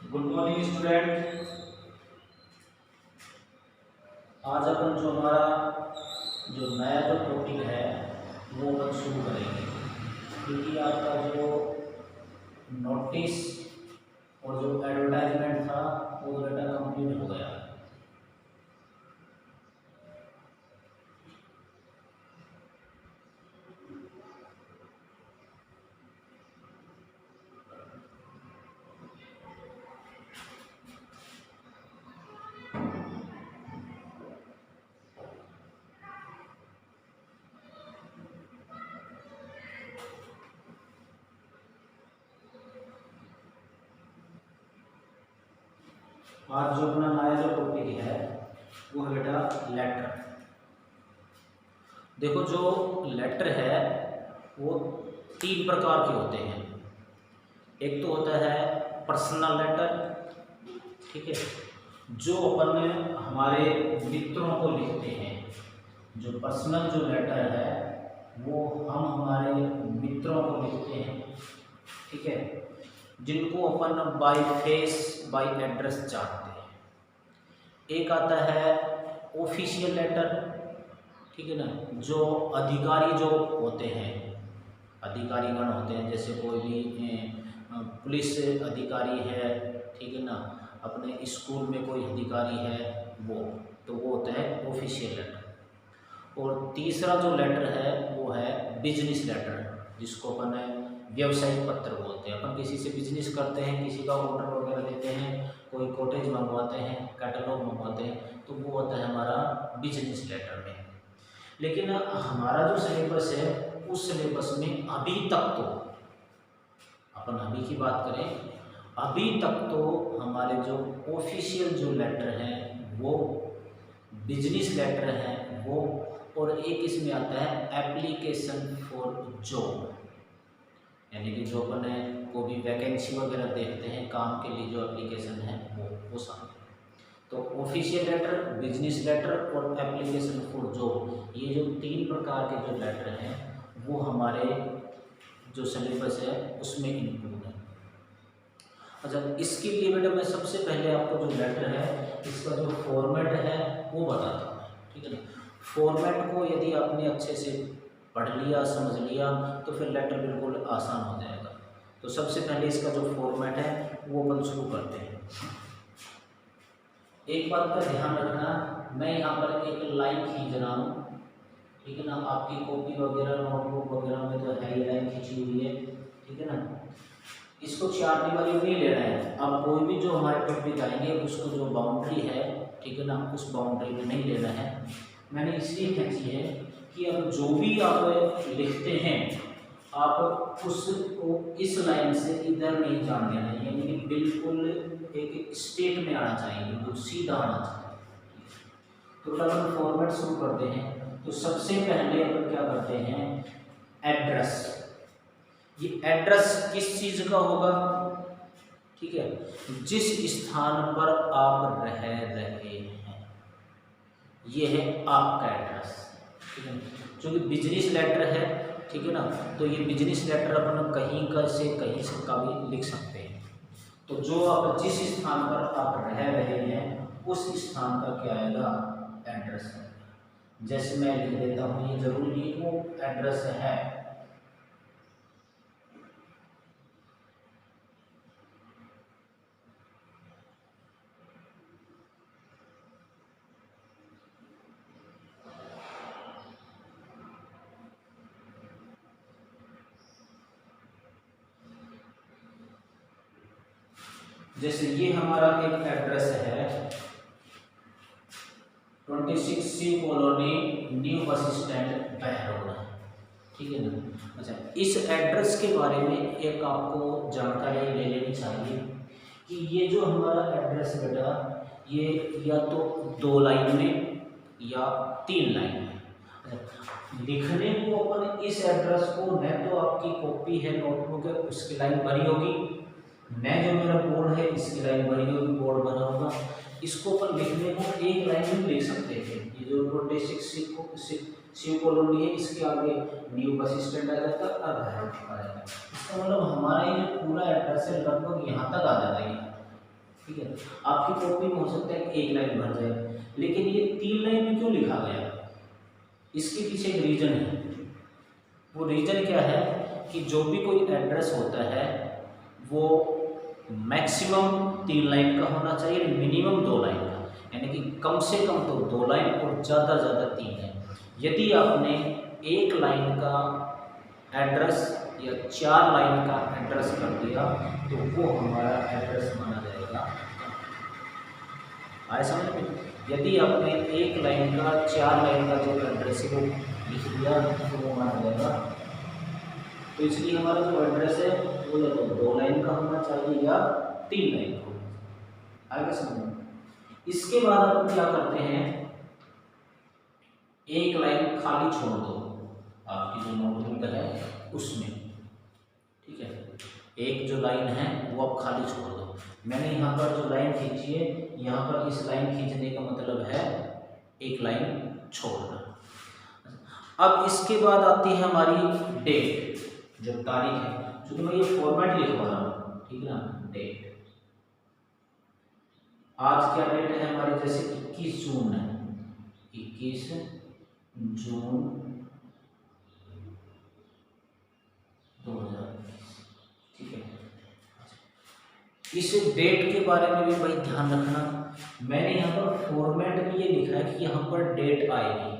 Good morning student. आज अपन जो हमारा जो नया जो टॉपिक है वो अपन शुरू करेंगे, क्योंकि आपका जो नोटिस और जो एडवर्टाइजमेंट था वो बेटा कंप्लीट हो गया। आज जो अपना नया जो टॉपिक है वो है बेटा लेटर। देखो जो लेटर है वो तीन प्रकार के होते हैं। एक तो होता है पर्सनल लेटर, ठीक है, जो अपन हमारे मित्रों को लिखते हैं। जो पर्सनल जो लेटर है वो हम हमारे मित्रों को लिखते हैं, ठीक है, जिनको अपन बाय फेस बाय एड्रेस जानते हैं। एक आता है ऑफिशियल लेटर, ठीक है ना, जो अधिकारी जो होते हैं, अधिकारीगण होते हैं, जैसे कोई भी पुलिस अधिकारी है, ठीक है ना, अपने स्कूल में कोई अधिकारी है वो होता है ऑफिशियल लेटर। और तीसरा जो लेटर है वो है बिजनेस लेटर, जिसको अपन व्यवसायिक पत्र बोलते हैं। अपन किसी से बिजनेस करते हैं, किसी का ऑर्डर वगैरह देते हैं, कोई कॉटेज मंगवाते हैं, कैटलॉग मंगवाते हैं, तो वो होता है हमारा बिजनेस लेटर में। लेकिन हमारा जो सिलेबस है उस सिलेबस में अभी तक तो अपन अभी की बात करें, अभी तक तो हमारे जो ऑफिशियल जो लेटर हैं वो बिजनेस लेटर हैं वो, और एक इसमें आता है एप्लीकेशन फॉर जॉब, यानी कि जो अपन को भी वैकेंसी वगैरह देखते हैं काम के लिए जो एप्लीकेशन है वो शामिल है। तो ऑफिशियल लेटर, बिजनेस लेटर और एप्लीकेशन फॉर जॉब, ये जो तीन प्रकार के जो लेटर हैं वो हमारे जो सिलेबस है उसमें इंक्लूड है। अच्छा, इसके लिए बेटा मैं सबसे पहले आपको जो लेटर है इसका जो फॉर्मेट है वो बताता हूँ, ठीक है ना। फॉर्मेट को यदि आपने अच्छे से पढ़ लिया, समझ लिया, तो फिर लेटर बिल्कुल आसान हो जाएगा। तो सबसे पहले इसका जो फॉर्मेट है वो अपन शुरू करते हैं। एक बात का ध्यान रखना, मैं यहाँ पर एक लाइन खींच रहा हूँ, ठीक है ना। आपकी कॉपी वगैरह नोटबुक वगैरह में तो है ही लाइन खींची हुई है, ठीक है ना। इसको चार दीवारी नहीं लेना है। अब कोई भी जो हमारे टॉपिक आएंगे उसको जो बाउंड्री है, ठीक है ना, उस बाउंड्री में नहीं लेना है। मैंने इसलिए खींची है कि अब जो भी आप लिखते हैं आप उसको इस लाइन से इधर नहीं जान देना है, यानी कि बिल्कुल एक स्टेट में आना चाहिए, बिल्कुल सीधा आना चाहिए। तो जब हम फॉर्मेट शुरू करते हैं तो सबसे पहले अपन क्या करते हैं, एड्रेस। ये एड्रेस किस चीज का होगा, ठीक है, जिस स्थान पर आप रह रहे हैं, ये है आपका एड्रेस, ठीक है। क्योंकि बिजनेस लेटर है, ठीक है ना, तो ये बिजनेस लेटर अपन कहीं का से कहीं से का भी लिख सकते हैं। तो जो आप जिस स्थान पर आप रह रहे हैं उस स्थान का क्या आएगा, एड्रेस है। जैसे मैं लिख देता हूँ, ये जरूरी वो एड्रेस है, जैसे ये हमारा एक एड्रेस है 26 सी कॉलोनी, न्यू बस स्टैंड, बहरौल, ठीक है ना। अच्छा, इस एड्रेस के बारे में एक आपको जानकारी ले लेनी चाहिए कि ये जो हमारा एड्रेस बेटा, ये या तो 2 लाइन में या 3 लाइन में। अच्छा, लिखने को अपन इस एड्रेस को न तो आपकी कॉपी है, नोटबुक है, उसकी लाइन भरी होगी, मैं जो मेरा बोर्ड है इसकी लाइन भरी होगी, बोर्ड बना होगा। इसको अपन लिखने को एक लाइन में लिख सकते हैं। ये जो 26 शिव कॉलोनी है, इसके आगे न्यू बस स्टैंड आ जाता है और बहरौल आ जाता है। इसका मतलब हमारा ये पूरा एड्रेस है लगभग यहाँ तक आ जाता है। ठीक है। आपकी कॉपी में हो सकता है एक लाइन भर जाए, लेकिन ये 3 लाइन में क्यों लिखा गया, इसके पीछे एक रीजन है। वो रीजन क्या है कि जो भी कोई एड्रेस होता है वो मैक्सिमम 3 लाइन का होना चाहिए, मिनिमम 2 लाइन का, यानी कि कम से कम तो 2 लाइन और ज़्यादा ज़्यादा 3 लाइन। यदि आपने 1 लाइन का एड्रेस या 4 लाइन का एड्रेस कर दिया तो वो हमारा एड्रेस माना जाएगा। आए समझ में? यदि आपने 1 लाइन का 4 लाइन का जो एड्रेस है वो लिख दिया तो वो माना जाएगा। तो इसलिए हमारा जो एड्रेस है वो या तो 2 लाइन का होना चाहिए या 3 लाइन का होना चाहिए। आगे समझ में? इसके बाद आप क्या करते हैं, एक लाइन खाली छोड़ दो आपकी जो नोटबुक है उसमें, ठीक है। एक जो लाइन है वो आप खाली छोड़ दो। मैंने यहाँ पर जो लाइन खींची है, यहाँ पर इस लाइन खींचने का मतलब है एक लाइन छोड़ना। अब इसके बाद आती है हमारी डेट, जो तारीख है, क्योंकि मैं ये फॉर्मेट लिखवा रहा हूँ, ठीक है ना। डेट, आज क्या डेट है हमारी, जैसे 21 जून है, 21 जून 2021, ठीक है। इस डेट के बारे में भी भाई ध्यान रखना, मैंने यहाँ पर फॉर्मेट में ये लिखा है कि यहाँ पर डेट आएगी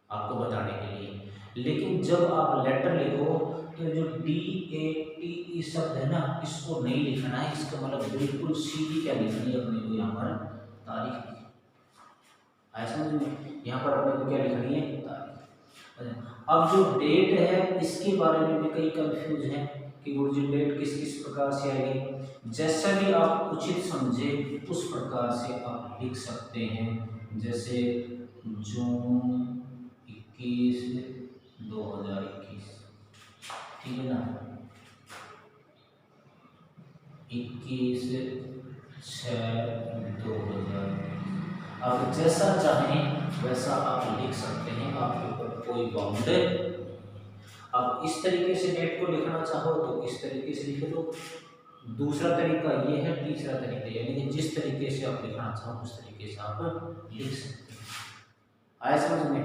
आपको बताने के लिए, लेकिन जब आप लेटर लिखो तो जो DATE शब्द है ना, इसको नहीं लिखना है। इसका मतलब बिल्कुल सीधी क्या लिखनी है अपने को, यहाँ पर तारीख लिखनी है। समझ में? यहाँ पर अपने को क्या लिखनी है, तारीख। अब जो डेट है इसके बारे में भी कई कंफ्यूज हैं कि वो जो डेट किस किस प्रकार से आएगी। जैसा भी आप उचित समझे उस प्रकार से आप लिख सकते हैं। जैसे जून 21 2021, ठीक है ना, 21/6/2021। आप जैसा चाहें वैसा आप लिख सकते हैं, आपके ऊपर कोई बाउंड नहीं। आप इस तरीके से डेट को लिखना चाहो तो इस तरीके से लिख दो। दूसरा तरीका ये है, तीसरा तरीका, यानी कि जिस तरीके से आप लिखना चाहो उस तरीके से आप लिख सकते हैं। आया समझ में?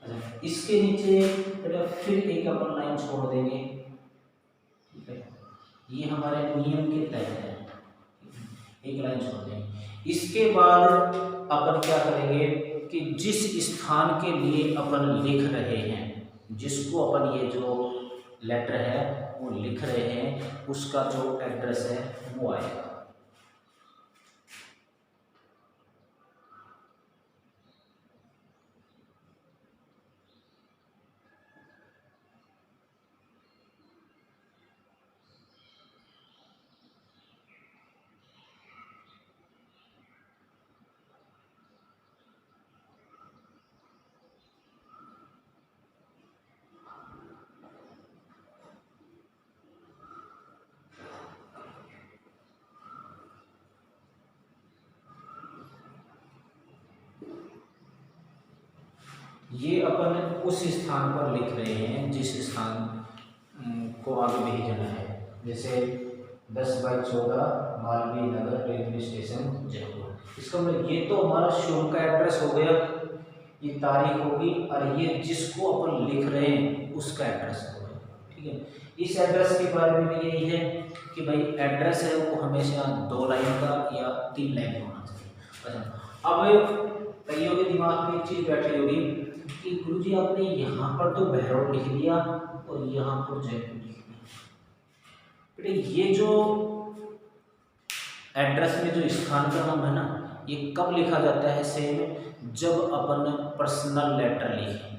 अच्छा, इसके नीचे फिर एक अपन लाइन छोड़ देंगे, ठीक है। ये हमारे नियम के तहत है, एक लाइन छोड़ देंगे। इसके बाद अपन क्या करेंगे कि जिस स्थान के लिए अपन लिख रहे हैं, जिसको अपन ये जो लेटर है वो लिख रहे हैं, उसका जो एड्रेस है वो आएगा। ये अपन उस स्थान पर लिख रहे हैं जिस स्थान को आगे भेजना है। जैसे 10/14 मालवीय नगर रेलवे स्टेशन जयपुर। इसका मतलब ये तो हमारा शोरूम का एड्रेस हो गया, ये तारीख होगी, और ये जिसको अपन लिख रहे हैं उसका एड्रेस हो गया, ठीक है। इस एड्रेस के बारे में भी यही है कि भाई एड्रेस है वो हमेशा 2 लाइन का या 3 लाइन का होना चाहिए। अच्छा, अब कईयों के दिमाग में एक चीज़ बैठी होगी कि गुरुजी आपने यहाँ पर तो बहरौल लिख दिया और यहाँ पर जयपुर लिख दिया। बेटे ये जो एड्रेस में जो स्थान का नाम है ना, ये कब लिखा जाता है सेम, जब अपन पर्सनल लेटर लिखें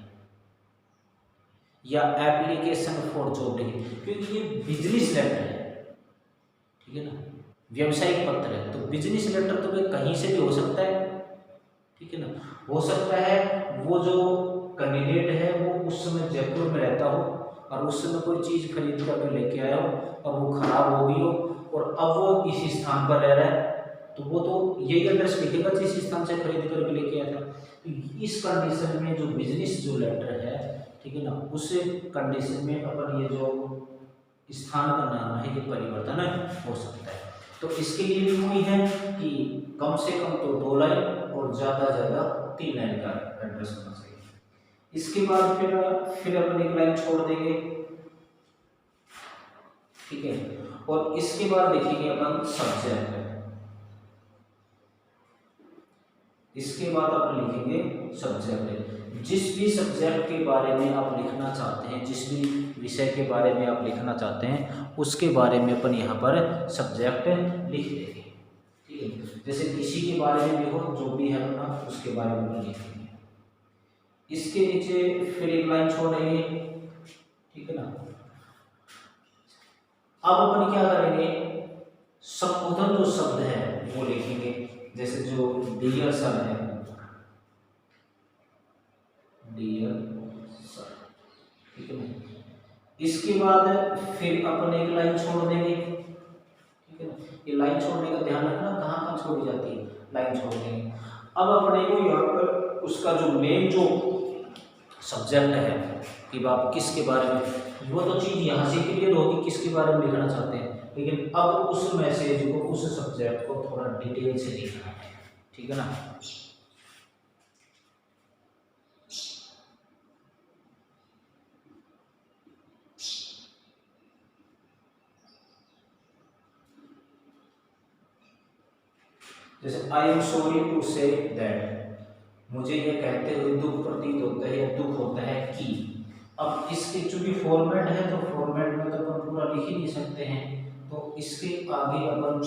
या एप्लीकेशन फॉर जॉब लिखें, क्योंकि ये बिजनेस लेटर है, ठीक है ना, व्यवसायिक पत्र है। तो बिजनेस लेटर तो भाई कहीं से भी हो सकता है, ठीक है ना। हो सकता है वो जो कैंडिडेट है वो उस समय जयपुर में रहता हो और उस समय कोई चीज़ खरीद कर लेके आया हो और वो खराब हो गई हो और अब वो इसी स्थान पर रह रहा है, तो वो तो यही एड्रेस लिखेगा जिस स्थान से खरीद करके लेके आया था। तो इस कंडीशन में जो बिजनेस जो लेटर है, ठीक है ना, उस कंडीशन में अपन ये जो स्थान का नाम है ये परिवर्तन हो सकता है। तो इसके लिए भी वही है कि कम से कम तो 2 लाइन और ज़्यादा ज़्यादा 3 लाइन का एड्रेस होना चाहिए। इसके बाद फिर अपन एक लाइन छोड़ देंगे, ठीक है। और इसके बाद लिखेंगे अपन सब्जेक्ट। इसके बाद अपन लिखेंगे सब्जेक्ट। जिस भी सब्जेक्ट के बारे में आप लिखना चाहते हैं, जिस भी विषय के बारे में आप लिखना चाहते हैं, उसके बारे में अपन यहाँ पर सब्जेक्ट लिख देंगे, ठीक है। जैसे किसी के बारे में भी हो, जो भी है अपना, उसके बारे में अपन लिखेंगे। इसके नीचे फिर एक लाइन छोड़ेंगे, ठीक है ना। अब अपन क्या करेंगे, संबोधन जो शब्द है वो लिखेंगे। जैसे जो डियर सर है, डियर सर, ठीक है ना। इसके बाद फिर अपन एक लाइन छोड़ देंगे, ठीक है ना। ये लाइन छोड़ने का ध्यान रखना, कहाँ कहाँ छोड़ी जाती है, लाइन छोड़ देंगे। अब अपने को यहाँ पर उसका जो मेन जो सब्जेक्ट है कि आप किसके बारे में, वो तो चीज़ यहाँ से क्लियर होगी किसके बारे में लिखना चाहते हैं, लेकिन अब उस मैसेज को, उस सब्जेक्ट को थोड़ा डिटेल से लिखना है, ठीक है ना। जैसे I am sorry to say that, मुझे यह कहते हुए दुख प्रतीत होता है या दुख होता है कि। अब इसके चूंकि फॉर्मेट है तो फॉर्मेट में तो अपन पूरा लिख ही नहीं सकते हैं, तो इसके आगे अपन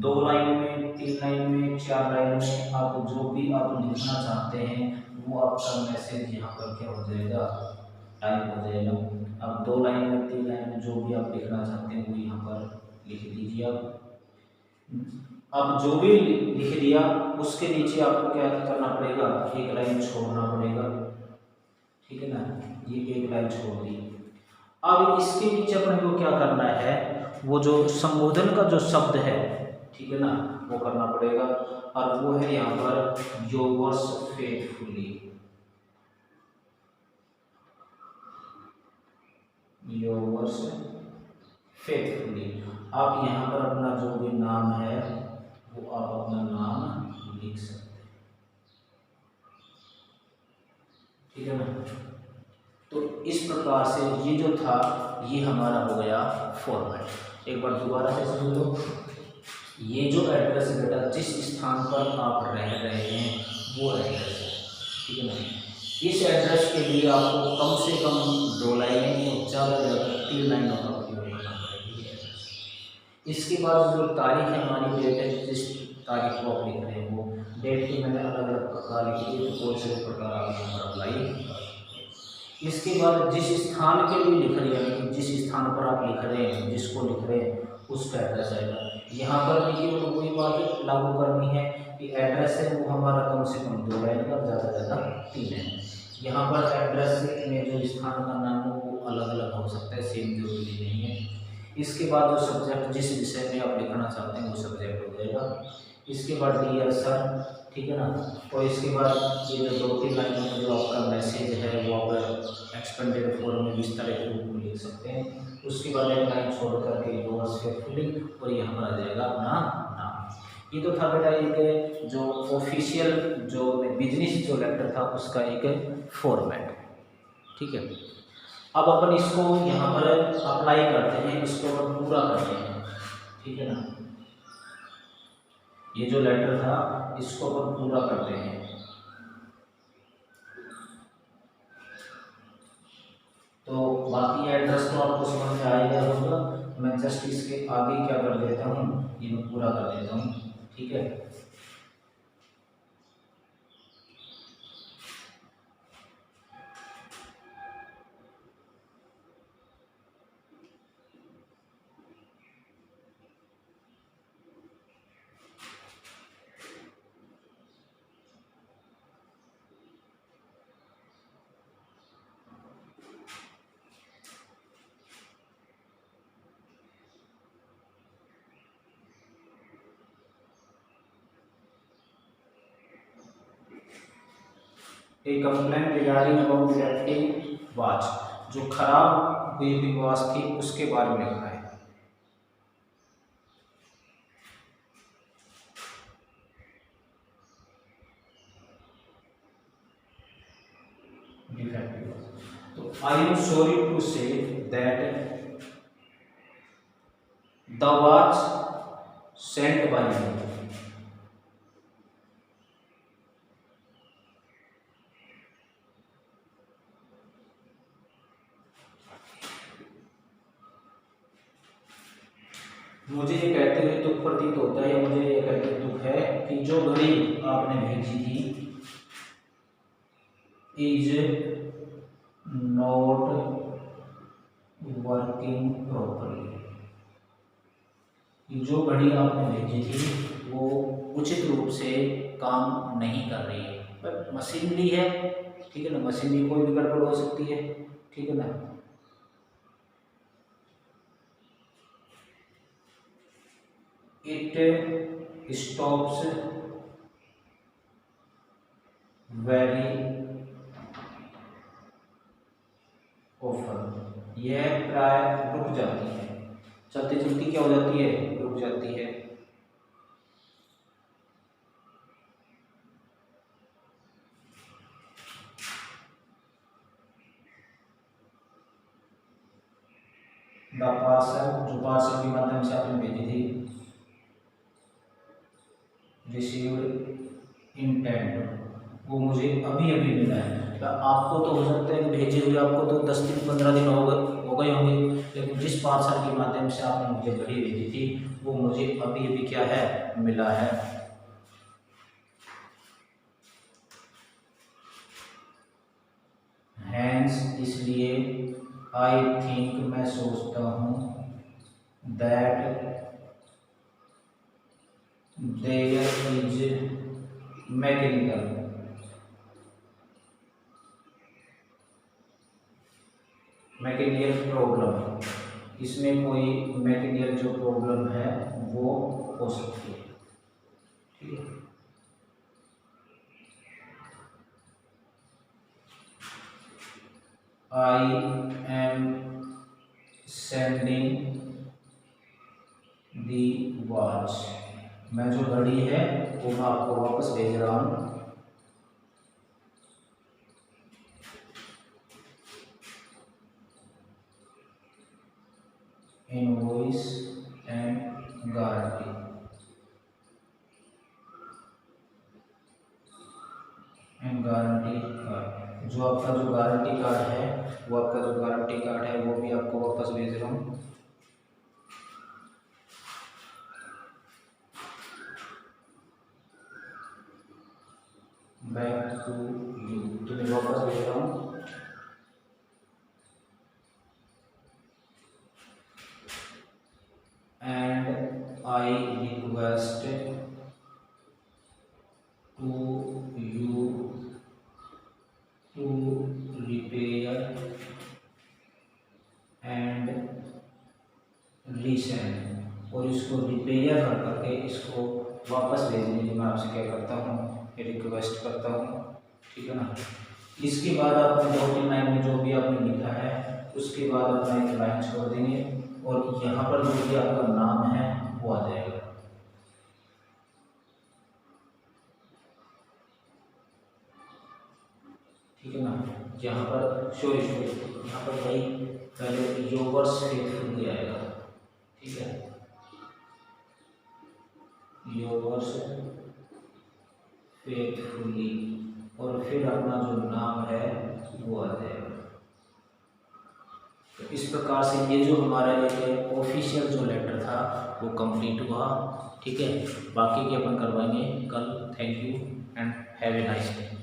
2 लाइन में, 3 लाइन में, 4 लाइन में आप जो भी आप लिखना चाहते हैं वो आपका मैसेज यहाँ पर क्या हो जाएगा, टाइप हो जाएगा। अब 2 लाइन में, 3 लाइन में जो भी आप लिखना चाहते हैं वो यहाँ पर लिख दीजिए आप। अब जो भी लिख दिया उसके नीचे आपको क्या करना पड़ेगा, एक लाइन छोड़ना पड़ेगा, ठीक है ना। ये एक लाइन छोड़ दी। अब इसके नीचे अपने को क्या करना है, वो जो संबोधन का जो शब्द है, ठीक है ना, वो करना पड़ेगा। और वो है यहाँ पर योवर्स फेथफुली, योवर्स फेथफुली। आप यहाँ पर अपना जो भी नाम है वो आप अपना नाम लिख सकते हैं, ठीक है ना। तो इस प्रकार से ये जो था ये हमारा हो गया फॉर्मेट। एक बार दोबारा से समझ लो, ये जो एड्रेस है बेटा, जिस स्थान पर आप रह रहे हैं वो एड्रेस है, ठीक है ना। इस एड्रेस के लिए आपको कम से कम 2 लाइनें और ज़्यादा से ज़्यादा 3 लाइनों का उपयोग करना पड़ेगा। इसके बाद जो तारीख है हमारी, डेट है, जिस तारीख को आप लिख रहे हैं वो डेट की मैंने अलग अलग प्रकार लिखी है, तो कोई से प्रकार आप यहाँ पर अप्लाई। इसके बाद जिस स्थान के लिए लिख रहे हैं, जिस स्थान पर आप लिख रहे हैं, जिसको लिख रहे हैं उसका एड्रेस आएगा। यहाँ पर देखिए वो कोई बात लागू करनी है कि एड्रेस है वो हमारा कम से कम 2 लाइन का, ज़्यादा से ज़्यादा 3 है। यहाँ पर एड्रेस में जो स्थान का नाम है वो अलग अलग हो सकता है, सेम जरूरी नहीं है। इसके बाद जो सब्जेक्ट, जिस विषय में आप लिखना चाहते हैं वो सब्जेक्ट हो जाएगा। इसके बाद डियर सर, ठीक है ना। और इसके बाद ये जो 2-3 लाइनों में जो आपका मैसेज है वो आप एक्सपेंडेड फॉर्म में विस्तारित रूप में लिख सकते हैं। उसके बाद एक लाइन छोड़ करके योवर्स फेथफुली, और यहाँ पर आ जाएगा अपना नाम। ये तो था बेटा एक जो ऑफिशियल जो बिजनेस जो लेटर था उसका एक फॉर्मेट, ठीक है। अब अपन इसको यहाँ पर अप्लाई करते हैं, इसको अपन पूरा करते हैं, ठीक है ना। ये जो लेटर था इसको अपन पूरा करते हैं। तो बाकी एड्रेस तो आपको समझ में आ गया होगा, मैं जस्ट इसके आगे क्या कर देता हूँ, ये मैं पूरा कर देता हूँ, ठीक है। A complaint regarding about defective watch, जो खराब हुई वॉच थी उसके बारे में लिखना है। I am sorry to say that the watch sent by you. मुझे ये कहते हुए दुख प्रतीत होता है, या मुझे ये कहते हुए दुख है कि जो घड़ी आपने भेजी थी इज नॉट वर्किंग प्रॉपरली। जो घड़ी आपने भेजी थी वो उचित रूप से काम नहीं कर रही है। पर मशीनरी है, ठीक है ना, मशीनरी कोई भी गड़बड़ हो सकती है, ठीक है ना। इट स्टॉप्स वेरी ऑफन, यह प्राय रुक जाती है, चलती चलती क्या हो जाती है, रुक जाती है। द पार्सल, जो पार्सल के माध्यम से आपने भेजी थी, रिसीव्ड इंटेंट, वो मुझे अभी अभी मिला है। आपको तो हो सकता है कि भेजे हुए आपको तो 10 दिन 15 दिन हो गए होंगे, लेकिन जिस पार्सल के माध्यम से आपने मुझे घड़ी भेजी थी वो मुझे अभी अभी क्या है, मिला है। हैंस, इसलिए, आई थिंक, मैं सोचता हूँ, that there is mechanical, mechanical problem, इसमें कोई मैकेनिकल जो प्रॉब्लम है वो हो सकती है, ठीक है। I am sending the watch, मैं जो घड़ी है वो मैं आपको वापस भेज रहा हूँ। Invoice and guarantee, guarantee card, जो आपका जो गारंटी कार्ड है वो आपका जो गारंटी कार्ड है वो भी आपको वापस भेज रहा हूँ। बैक टू यू, तुम्हें वापस भेज रहा हूँ। And I request to you to repair and resend, और इसको रिपेयर कर करके इसको वापस भेजने की मैं आपसे क्या करता हूँ, रिक्वेस्ट करता हूँ, ठीक है ना। इसके बाद आपने 2-3 लाइन में जो भी आपने लिखा है उसके बाद अपना एक लाइन छोड़ देंगे और यहाँ पर जो भी आपका नाम है वो आ जाएगा, ठीक है ना। यहाँ पर सॉरी यहाँ पर भाई पहले योवर्स फेथफुली आएगा, ठीक है, योवर्स फेथफुली, और फिर अपना जो नाम है वो आ जाएगा। तो इस प्रकार से ये जो हमारा एक ऑफिशियल जो लेटर था वो कंप्लीट हुआ, ठीक है। बाकी के अपन करवाएंगे कल। Thank you and have a nice day.